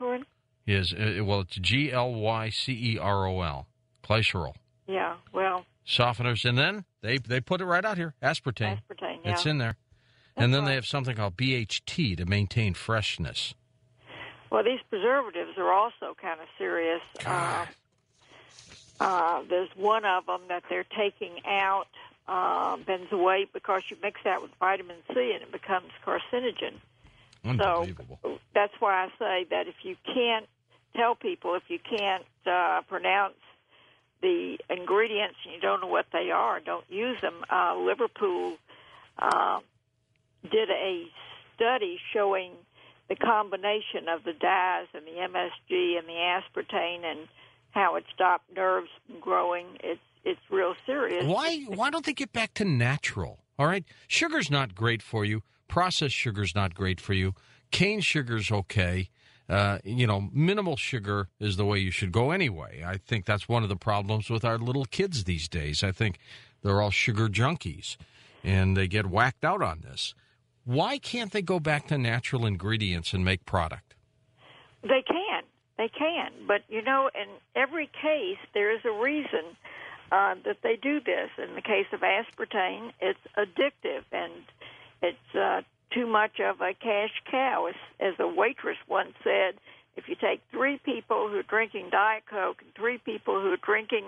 Glycerol? Is it's Glycerol. Glycerol. Yeah, well. Softeners, and then they put it right out here, aspartame. Aspartame, yeah. It's in there. And then they have something called BHT to maintain freshness. Well, these preservatives are also kind of serious. There's one of them that they're taking out benzoate because you mix that with vitamin C and it becomes carcinogen. Unbelievable. So that's why I say that if you can't tell people, if you can't pronounce the ingredients and you don't know what they are, don't use them. Liverpool did a study showing the combination of the dyes and the MSG and the aspartame and how it stopped nerves from growing. It's real serious. Why don't they get back to natural? All right, sugar's not great for you. Processed sugar's not great for you. Cane sugar's okay. Minimal sugar is the way you should go anyway. I think that's one of the problems with our little kids these days. I think they're all sugar junkies, and they get whacked out on this. Why can't they go back to natural ingredients and make product? They can. But, in every case, there is a reason that they do this. In the case of aspartame, it's addictive, and it's too much of a cash cow. As a waitress once said, if you take 3 people who are drinking Diet Coke and 3 people who are drinking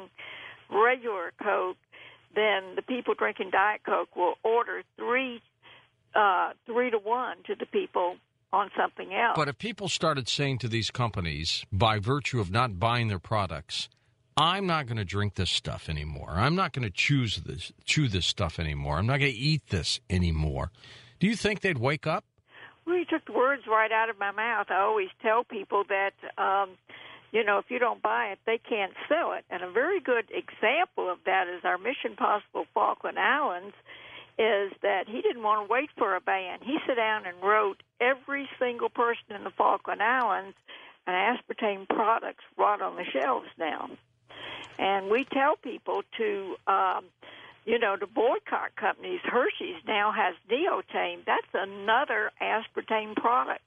regular Coke, then the people drinking Diet Coke will order 3 to 1 to the people on something else. But if people started saying to these companies, by virtue of not buying their products, I'm not going to drink this stuff anymore. I'm not going to chew this stuff anymore. I'm not going to eat this anymore. Do you think they'd wake up? Well, you took the words right out of my mouth. I always tell people that, if you don't buy it, they can't sell it. And a very good example of that is our Mission Possible Falkland Islands, is that he didn't want to wait for a ban. He sat down and wrote every single person in the Falkland Islands and aspartame products right on the shelves now. And we tell people to boycott companies. Hershey's now has Neotame. That's another aspartame product.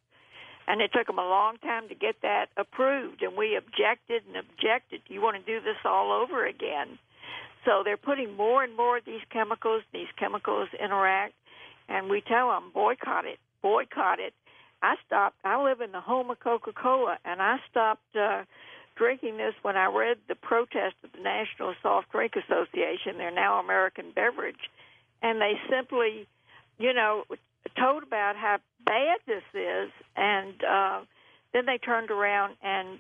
And it took them a long time to get that approved, and we objected and objected. You want to do this all over again? So they're putting more and more of these chemicals. These chemicals interact, and we tell them, boycott it, boycott it. I live in the home of Coca-Cola, and I stopped drinking this when I read the protest of the National Soft Drink Association. They're now American Beverage. And they simply, told about how bad this is, and then they turned around and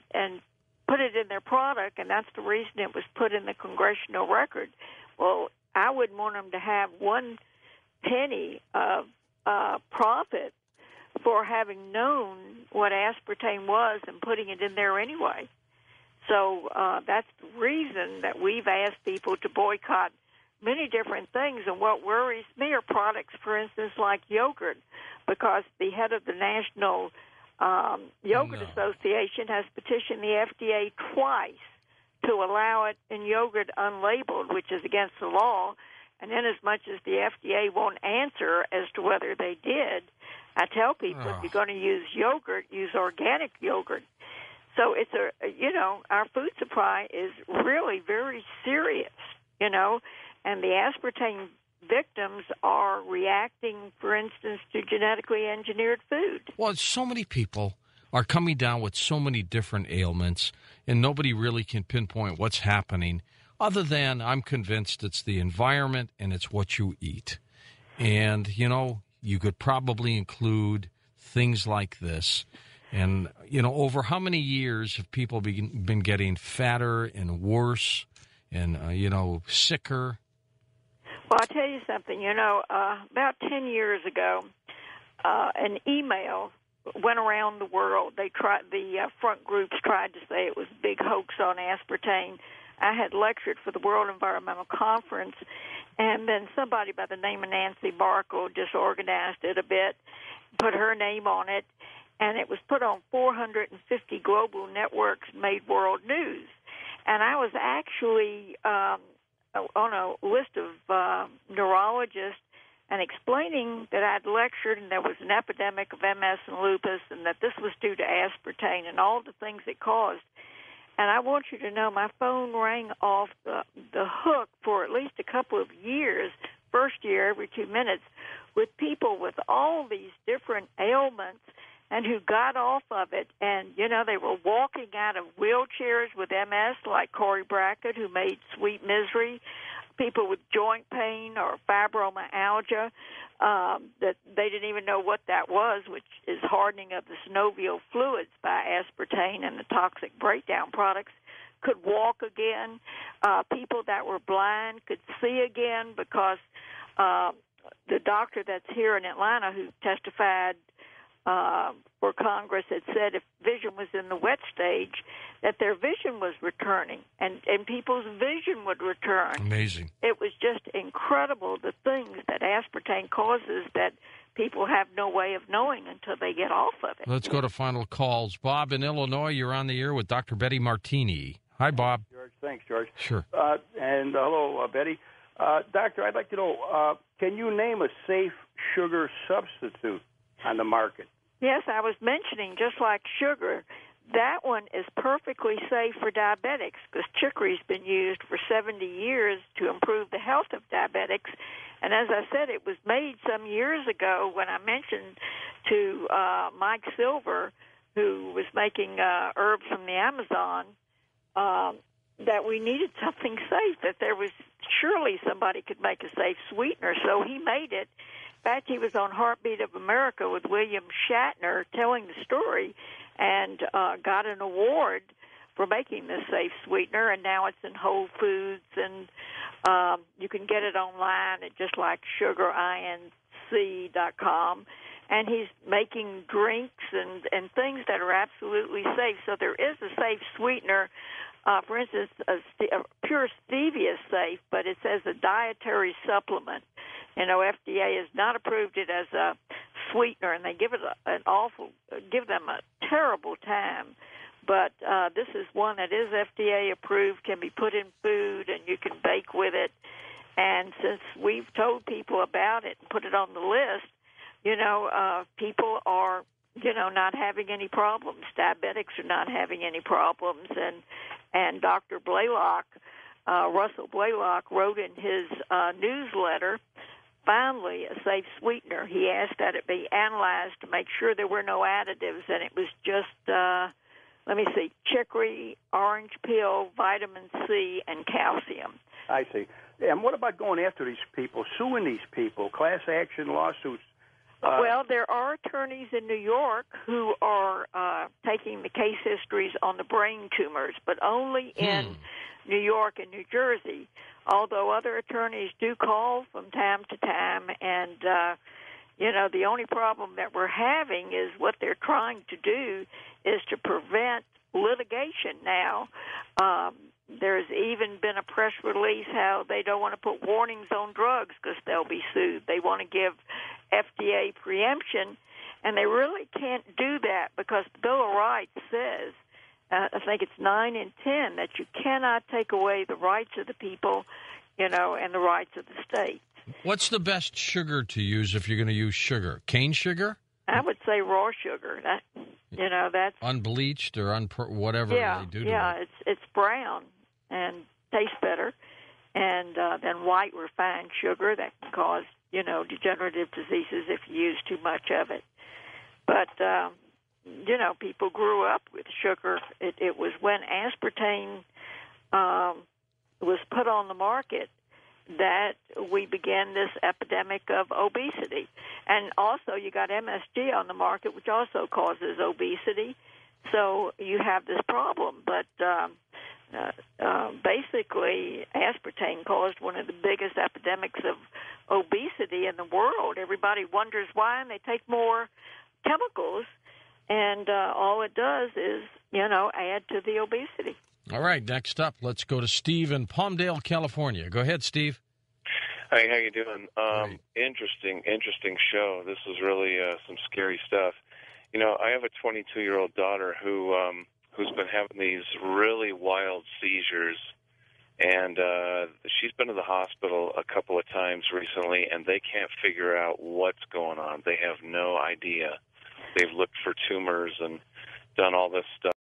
put it in their product, and that's the reason it was put in the congressional record. Well, I wouldn't want them to have 1 penny of profit for having known what aspartame was and putting it in there anyway. So that's the reason that we've asked people to boycott many different things. And what worries me are products, for instance, like yogurt, because the head of the National Yogurt Association has petitioned the FDA twice to allow it in yogurt unlabeled, which is against the law. And then as much as the FDA won't answer as to whether they did, I tell people if you're going to use yogurt, use organic yogurt. So it's our food supply is really very serious, and the aspartame victims are reacting, for instance, to genetically engineered food. Well, so many people are coming down with so many different ailments, and nobody really can pinpoint what's happening, other than I'm convinced it's the environment and it's what you eat. And, you could probably include things like this. And, over how many years have people been getting fatter and worse and, sicker? Well, I'll tell you something. About 10 years ago, an email went around the world. The front groups tried to say it was a big hoax on aspartame. I had lectured for the World Environmental Conference, and then somebody by the name of Nancy Barkle disorganized it a bit, put her name on it, and it was put on 450 global networks, made world news. And I was actually on a list of neurologists and explaining that I'd lectured and there was an epidemic of MS and lupus and that this was due to aspartame and all the things it caused. And I want you to know my phone rang off the hook for at least a couple of years, first year every 2 minutes, with people with all these different ailments and who got off of it. And, you know, they were walking out of wheelchairs with MS, like Corey Brackett, who made Sweet Misery, people with joint pain or fibromyalgia, that they didn't even know what that was, which is hardening of the synovial fluids by aspartame and the toxic breakdown products, could walk again. People that were blind could see again because the doctor that's here in Atlanta who testified for Congress had said if vision was in the wet stage, that their vision was returning, and people's vision would return. Amazing. It was just incredible, the things that aspartame causes that people have no way of knowing until they get off of it. Let's go to final calls. Bob in Illinois, you're on the air with Dr. Betty Martini. Hi, Bob. George, thanks, George. Sure. And hello, Betty. Doctor, I'd like to know, can you name a safe sugar substitute on the market? Yes, I was mentioning, just like sugar, that one is perfectly safe for diabetics because chicory's been used for 70 years to improve the health of diabetics. And as I said, it was made some years ago when I mentioned to Mike Silver, who was making herbs from the Amazon, that we needed something safe, that there was surely somebody could make a safe sweetener. So he made it. In fact, he was on Heartbeat of America with William Shatner telling the story and got an award for making this safe sweetener, and now it's in Whole Foods, and you can get it online at just like sugarinc.com. And he's making drinks and things that are absolutely safe. So there is a safe sweetener. For instance, a pure stevia is safe, but it says a dietary supplement. You know, FDA has not approved it as a sweetener, and they give it give them a terrible time. But this is one that is FDA approved, can be put in food, and you can bake with it. And since we've told people about it and put it on the list, you know, people are, you know, not having any problems. Diabetics are not having any problems. And Dr. Blaylock, Russell Blaylock, wrote in his newsletter, finally, a safe sweetener. He asked that it be analyzed to make sure there were no additives, and it was just, chicory, orange peel, vitamin C, and calcium. I see. And what about going after these people, suing these people, class action lawsuits? Well, there are attorneys in New York who are taking the case histories on the brain tumors, but only in New York and New Jersey, although other attorneys do call from time to time. And, you know, the only problem that we're having is what they're trying to do is to prevent litigation now. There's even been a press release how they don't want to put warnings on drugs because they'll be sued. They want to give FDA preemption, and they really can't do that because the Bill of Rights says, I think it's 9 and 10, that you cannot take away the rights of the people, you know, and the rights of the state. What's the best sugar to use if you're going to use sugar? Cane sugar? I would say raw sugar. That, you know, that's unbleached or whatever they do to it. Yeah, it's brown and tastes better, and then white refined sugar that can cause, you know, degenerative diseases if you use too much of it. But you know, people grew up with sugar. It was when aspartame was put on the market that we began this epidemic of obesity. And also you got MSG on the market, which also causes obesity. So you have this problem. But basically, aspartame caused one of the biggest epidemics of obesity in the world. Everybody wonders why, and they take more chemicals, and all it does is, you know, add to the obesity. All right, next up, let's go to Steve in Palmdale, California. Go ahead, Steve. Hi, how you doing? Interesting show. This is really some scary stuff. You know, I have a 22-year-old daughter who's been having these really wild seizures, And she's been to the hospital a couple of times recently, and they can't figure out what's going on. They have no idea. They've looked for tumors and done all this stuff.